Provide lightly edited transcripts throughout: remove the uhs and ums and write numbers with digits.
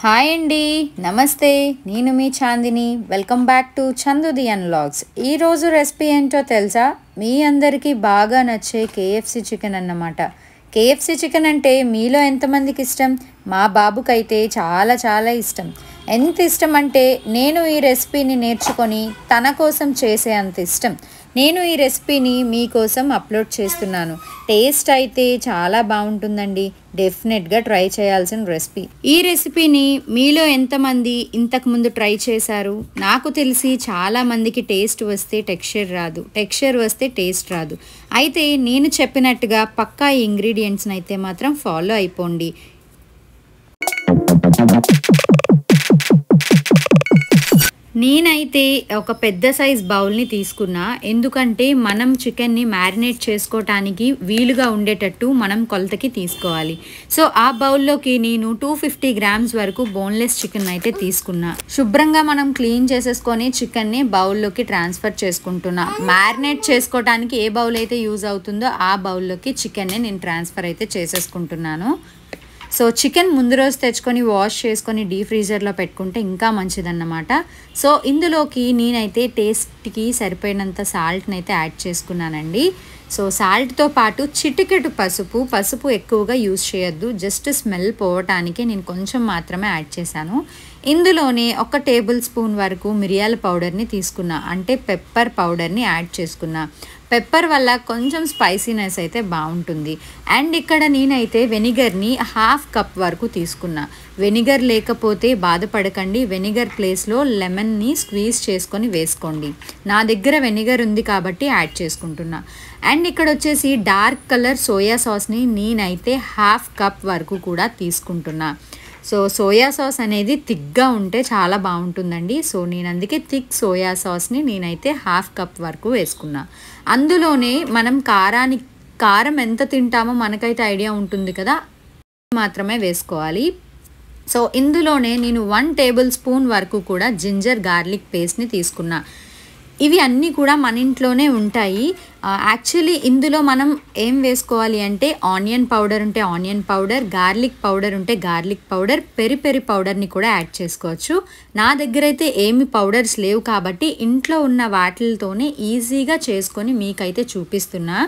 Hi అండి, నమస్తే. నేను మీ చాందిని. వెల్కమ్ బ్యాక్ టు చందుదియన్ వ్లాగ్స్. ఈరోజు రెసిపీ ఏంటో తెలుసా? మీ అందరికీ బాగా నచ్చే కేఎఫ్సి చికెన్ అన్నమాట. కేఎఫ్సి చికెన్ అంటే మీలో ఎంతమందికి ఇష్టం? మా బాబుకైతే చాలా చాలా ఇష్టం. ఎంత ఇష్టం అంటే నేను ఈ రెసిపీని నేర్చుకొని తన కోసం చేసే అంత ఇష్టం. నేను ఈ రెసిపీని మీకోసం అప్లోడ్ చేస్తున్నాను. టేస్ట్ అయితే చాలా బాగుంటుందండి. డెఫినెట్గా ట్రై చేయాల్సిన రెసిపీ. ఈ రెసిపీని మీలో ఎంతమంది ఇంతకుముందు ట్రై చేశారు? నాకు తెలిసి చాలామందికి టేస్ట్ వస్తే టెక్స్చర్ రాదు, టెక్స్చర్ వస్తే టేస్ట్ రాదు. అయితే నేను చెప్పినట్టుగా పక్కా ఇంగ్రీడియంట్స్ని అయితే మాత్రం ఫాలో అయిపోండి. నేనైతే ఒక పెద్ద సైజ్ బౌల్ని తీసుకున్నా. ఎందుకంటే మనం చికెన్ని మ్యారినేట్ చేసుకోవటానికి వీలుగా ఉండేటట్టు మనం కొలతకి తీసుకోవాలి. సో ఆ బౌల్లోకి నేను 250 గ్రామ్స్ వరకు బోన్లెస్ చికెన్ అయితే తీసుకున్నా. శుభ్రంగా మనం క్లీన్ చేసేసుకొని చికెన్ని బౌల్లోకి ట్రాన్స్ఫర్ చేసుకుంటున్నా. మ్యారినేట్ చేసుకోవటానికి ఏ బౌల్ అయితే యూజ్ అవుతుందో ఆ బౌల్లోకి చికెన్ని నేను ట్రాన్స్ఫర్ అయితే చేసేసుకుంటున్నాను. సో చికెన్ ముందు రోజు తెచ్చుకొని వాష్ చేసుకొని డీప్ ఫ్రీజర్లో పెట్టుకుంటే ఇంకా మంచిదన్నమాట. సో ఇందులోకి నేనైతే టేస్ట్కి సరిపోయినంత సాల్ట్ని అయితే యాడ్ చేసుకున్నానండి. సో సాల్ట్తో పాటు చిటికెడు పసుపు ఎక్కువగా యూజ్ చేయొద్దు, జస్ట్ స్మెల్ పోవటానికి నేను కొంచెం మాత్రమే యాడ్ చేశాను. ఇందులోనే 1 టేబుల్ స్పూన్ వరకు మిరియాల పౌడర్ని తీసుకున్నా, అంటే పెప్పర్ పౌడర్ని యాడ్ చేసుకున్నా. పెప్పర్ వల్ల కొంచెం స్పైసీనెస్ అయితే బాగుంటుంది. అండ్ ఇక్కడ నేనైతే వెనిగర్ని 1/2 కప్ వరకు తీసుకున్నా. వెనిగర్ లేకపోతే బాధపడకండి, వెనిగర్ ప్లేస్లో లెమన్ని స్క్వీజ్ చేసుకొని వేసుకోండి. నా దగ్గర వెనిగర్ ఉంది కాబట్టి యాడ్ చేసుకుంటున్నా. అండ్ ఇక్కడ వచ్చేసి డార్క్ కలర్ సోయా సాస్ని నేనైతే 1/2 కప్ వరకు కూడా తీసుకుంటున్నా. సో సోయా సాస్ అనేది థిక్గా ఉంటే చాలా బాగుంటుందండి. సో నేను అందుకే థిక్ సోయా సాస్ని నేనైతే 1/2 కప్ వరకు వేసుకున్నా. అందులోనే మనం కారం ఎంత తింటామో మనకైతే ఐడియా ఉంటుంది కదా, మాత్రమే వేసుకోవాలి. సో ఇందులోనే నేను 1 టేబుల్ స్పూన్ వరకు కూడా జింజర్ గార్లిక్ పేస్ట్ని తీసుకున్నా. ఇవి అన్నీ కూడా మన ఇంట్లోనే ఉంటాయి. యాక్చువల్లీ ఇందులో మనం ఏం వేసుకోవాలి అంటే ఆనియన్ పౌడర్ ఉంటే ఆనియన్ పౌడర్, గార్లిక్ పౌడర్ ఉంటే గార్లిక్ పౌడర్, పెరి పౌడర్ని కూడా యాడ్ చేసుకోవచ్చు. నా దగ్గర అయితే ఏమి పౌడర్స్ లేవు కాబట్టి ఇంట్లో ఉన్న వాటితోనే ఈజీగా చేసుకొని మీకైతే చూపిస్తున్నా.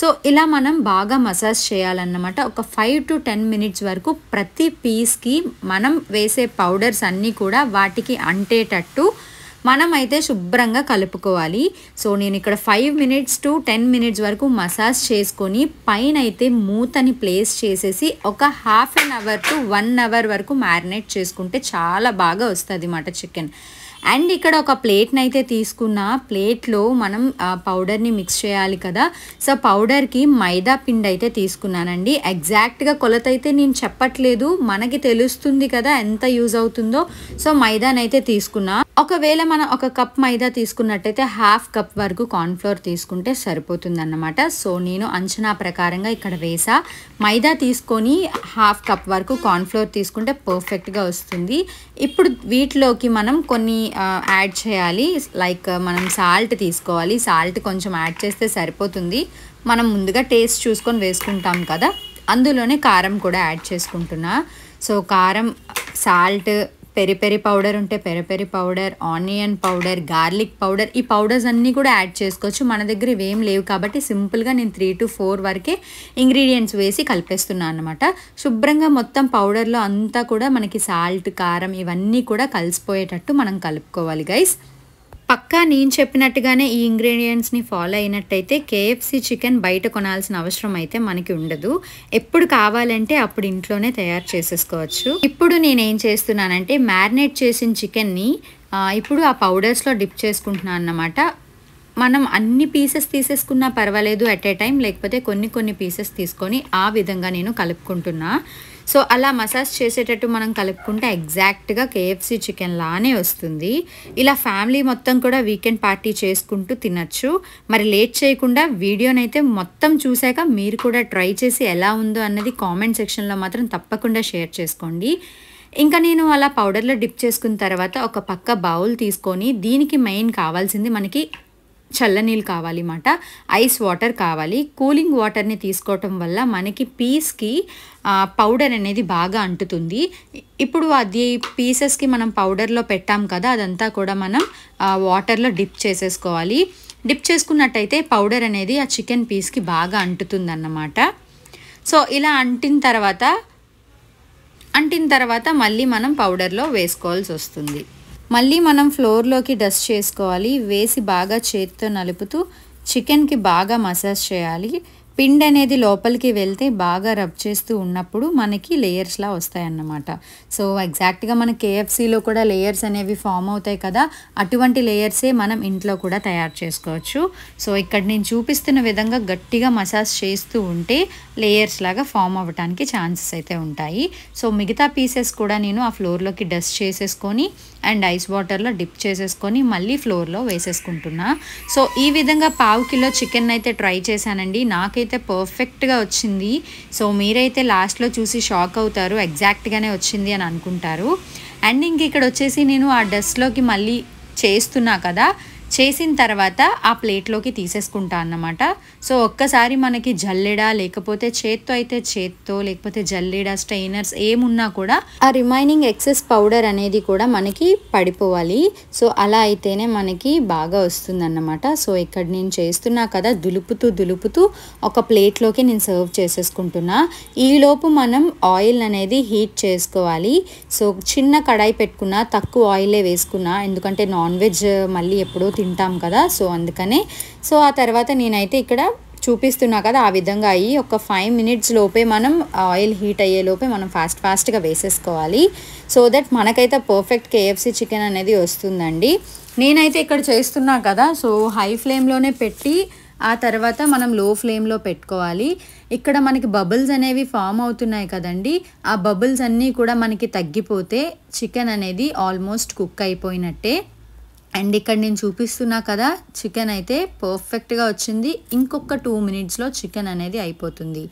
సో ఇలా మనం బాగా మసాజ్ చేయాలన్నమాట. ఒక 5 to 10 మినిట్స్ వరకు ప్రతి పీస్కి మనం వేసే పౌడర్స్ అన్నీ కూడా వాటికి అంటేటట్టు మనమైతే శుభ్రంగా కలుపుకోవాలి. సో నేను ఇక్కడ 5 minutes to 10 minutes వరకు మసాజ్ చేసుకొని పైన అయితే మూతని ప్లేస్ చేసేసి ఒక 1/2 hour to 1 hour వరకు మ్యారినేట్ చేసుకుంటే చాలా బాగా వస్తుంది అన్నమాట చికెన్. అండ్ ఇక్కడ ఒక ప్లేట్ని అయితే తీసుకున్న. ప్లేట్లో మనం పౌడర్ని మిక్స్ చేయాలి కదా. సో పౌడర్కి మైదా పిండి అయితే తీసుకున్నానండి. ఎగ్జాక్ట్గా కొలత అయితే నేను చెప్పట్లేదు, మనకి తెలుస్తుంది కదా ఎంత యూజ్ అవుతుందో. సో మైదాని అయితే తీసుకున్నా. ఒకవేళ మనం 1 కప్ మైదా తీసుకున్నట్టయితే 1/2 కప్ వరకు కార్న్ఫ్లోర్ తీసుకుంటే సరిపోతుంది అన్నమాట. సో నేను అంచనా ప్రకారంగా ఇక్కడ వేసా. మైదా తీసుకొని 1/2 కప్ వరకు కార్న్ఫ్లోర్ తీసుకుంటే పర్ఫెక్ట్గా వస్తుంది. ఇప్పుడు వీటిలోకి మనం కొన్ని యాడ్ చేయాలి. లైక్ మనం సాల్ట్ తీసుకోవాలి. సాల్ట్ కొంచెం యాడ్ చేస్తే సరిపోతుంది. మనం ముందుగా టేస్ట్ చూసుకొని వేసుకుంటాం కదా, అందులోనే కారం కూడా యాడ్ చేసుకుంటున్నా. సో కారం, సాల్ట్, పెరి పౌడర్ ఉంటే peri powder, onion powder, garlic powder, ఈ పౌడర్స్ అన్నీ కూడా యాడ్ చేసుకోవచ్చు. మన దగ్గర ఇవేం లేవు కాబట్టి సింపుల్గా నేను 3 to 4 వరకే ఇంగ్రీడియంట్స్ వేసి కలిపేస్తున్నాను అనమాట. శుభ్రంగా మొత్తం పౌడర్లో అంతా కూడా మనకి సాల్ట్, కారం ఇవన్నీ కూడా కలిసిపోయేటట్టు మనం కలుపుకోవాలి గైస్. పక్కా నేను చెప్పినట్టుగానే ఈ ఇంగ్రీడియంట్స్ని ఫాలో అయినట్టయితే కేఎఫ్సి చికెన్ బయట కొనాల్సిన అవసరం అయితే మనకి ఉండదు. ఎప్పుడు కావాలంటే అప్పుడు ఇంట్లోనే తయారు చేసేసుకోవచ్చు. ఇప్పుడు నేనేం చేస్తున్నానంటే మ్యారినేట్ చేసిన చికెన్ని ఇప్పుడు ఆ పౌడర్స్లో డిప్ చేసుకుంటున్నాను అన్నమాట. మనం అన్ని పీసెస్ తీసేసుకున్నా పర్వాలేదు ఎట్ ఏ టైం, లేకపోతే కొన్ని పీసెస్ తీసుకొని ఆ విధంగా నేను కలుపుకుంటున్నా. సో అలా మసాజ్ చేసేటట్టు మనం కలుపుకుంటే ఎగ్జాక్ట్గా కేఎఫ్సి చికెన్ లానే వస్తుంది. ఇలా ఫ్యామిలీ మొత్తం కూడా వీకెండ్ పార్టీ చేసుకుంటూ తినచ్చు. మరి లేట్ చేయకుండా వీడియోనైతే మొత్తం చూశాక మీరు కూడా ట్రై చేసి ఎలా ఉందో అన్నది కామెంట్ సెక్షన్లో మాత్రం తప్పకుండా షేర్ చేసుకోండి. ఇంకా నేను అలా పౌడర్లో డిప్ చేసుకున్న తర్వాత ఒక పక్క బౌల్ తీసుకొని దీనికి మెయిన్ కావాల్సింది మనకి చల్లనీళ్ళు కావాలి మాట, ఐస్ వాటర్ కావాలి. కూలింగ్ వాటర్ని తీసుకోవటం వల్ల మనకి పీస్కి పౌడర్ అనేది బాగా అంటుతుంది. ఇప్పుడు అది పీసెస్కి మనం పౌడర్లో పెట్టాం కదా, అదంతా కూడా మనం వాటర్లో డిప్ చేసేసుకోవాలి. డిప్ చేసుకున్నట్టయితే పౌడర్ అనేది ఆ చికెన్ పీస్కి బాగా అంటుతుంది అన్నమాట. సో ఇలా అంటిన తర్వాత మళ్ళీ మనం పౌడర్లో వేసుకోవాల్సి వస్తుంది. మళ్ళీ మనం ఫ్లోర్లోకి డస్ట్ చేసుకోవాలి. వేసి బాగా చేతితో నలుపుతూ చికెన్కి బాగా మసాజ్ చేయాలి. పిండి అనేది లోపలికి వెళ్తే బాగా రబ్ చేస్తూ ఉన్నప్పుడు మనకి లేయర్స్లా వస్తాయన్నమాట. సో ఎగ్జాక్ట్గా మన కేఎఫ్సీలో కూడా లేయర్స్ అనేవి ఫామ్ అవుతాయి కదా, అటువంటి లేయర్సే మనం ఇంట్లో కూడా తయారు చేసుకోవచ్చు. సో ఇక్కడ నేను చూపిస్తున్న విధంగా గట్టిగా మసాజ్ చేస్తూ ఉంటే లేయర్స్ లాగా ఫామ్ అవ్వడానికి ఛాన్సెస్ అయితే ఉంటాయి. సో మిగతా పీసెస్ కూడా నేను ఆ ఫ్లోర్లోకి డస్ట్ చేసేసుకొని అండ్ ఐస్ వాటర్లో డిప్ చేసేసుకొని మళ్ళీ ఫ్లోర్లో వేసేసుకుంటున్నా. సో ఈ విధంగా 1/2 కిలో చికెన్ అయితే ట్రై చేశానండి. నాకైతే పర్ఫెక్ట్గా వచ్చింది. సో మీరైతే లాస్ట్లో చూసి షాక్ అవుతారు, ఎగ్జాక్ట్గానే వచ్చింది అని అనుకుంటారు. అండ్ ఇంక ఇక్కడ వచ్చేసి నేను ఆ డస్ట్లోకి మళ్ళీ చేస్తున్నా కదా, చేసిన తర్వాత ఆ ప్లేట్లోకి తీసేసుకుంటా అన్నమాట. సో ఒక్కసారి మనకి జల్లెడ లేకపోతే చేత్తో అయితే చేత్తో, లేకపోతే జల్లెడ స్ట్రైనర్స్ ఏమున్నా కూడా ఆ రిమైనింగ్ ఎక్సెస్ పౌడర్ అనేది కూడా మనకి పడిపోవాలి. సో అలా అయితేనే మనకి బాగా వస్తుందన్నమాట. సో ఇక్కడ నేను చేస్తున్నా కదా, దులుపుతూ ఒక ప్లేట్లోకి నేను సర్వ్ చేసేసుకుంటున్నా. ఈలోపు మనం ఆయిల్ అనేది హీట్ చేసుకోవాలి. సో చిన్న కడాయి పెట్టుకున్నా, తక్కువ ఆయిలే వేసుకున్నా, ఎందుకంటే నాన్ వెజ్ మళ్ళీ ఎప్పుడో తింటాం కదా, సో అందుకనే. సో ఆ తర్వాత నేనైతే ఇక్కడ చూపిస్తున్నా కదా, ఆ విధంగా అయ్యి ఒక 5 మినిట్స్ లోపే మనం ఆయిల్ హీట్ అయ్యే లోపే మనం ఫాస్ట్గా వేసేసుకోవాలి. సో దట్ మనకైతే పర్ఫెక్ట్ కేఎఫ్సీ చికెన్ అనేది వస్తుందండి. నేనైతే ఇక్కడ చేస్తున్నా కదా, సో హై ఫ్లేమ్లోనే పెట్టి ఆ తర్వాత మనం లో ఫ్లేమ్లో పెట్టుకోవాలి. ఇక్కడ మనకి బబుల్స్ అనేవి ఫామ్ అవుతున్నాయి కదండి, ఆ బబుల్స్ అన్నీ కూడా మనకి తగ్గిపోతే చికెన్ అనేది ఆల్మోస్ట్ కుక్ అయిపోయినట్టే. అండ్ ఇక్కడ నేను చూపిస్తున్నా కదా, చికెన్ అయితే పర్ఫెక్ట్గా వచ్చింది. ఇంకొక 2 మినిట్స్లో చికెన్ అనేది అయిపోతుంది.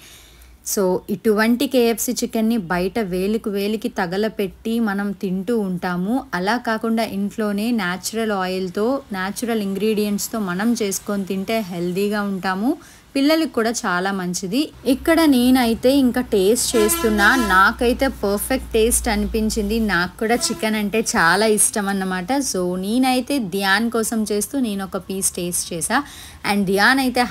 సో ఇటువంటి కేఎఫ్సీ చికెన్ని బయట వేలికి తగలపెట్టి మనం తింటూ ఉంటాము. అలా కాకుండా ఇంట్లోనే న్యాచురల్ ఆయిల్తో, న్యాచురల్ ఇంగ్రీడియంట్స్తో మనం చేసుకొని తింటే హెల్తీగా ఉంటాము. పిల్లలకి కూడా చాలా మంచిది. ఇక్కడ నేనైతే ఇంకా టేస్ట్ చేస్తున్నా, నాకైతే పర్ఫెక్ట్ టేస్ట్ అనిపించింది. నాకు కూడా చికెన్ అంటే చాలా ఇష్టం అన్నమాట. సో నేనైతే ధ్యాన్ కోసం చేస్తూ నేను ఒక పీస్ టేస్ట్ చేసా. అండ్ ధ్యాన్ అయితే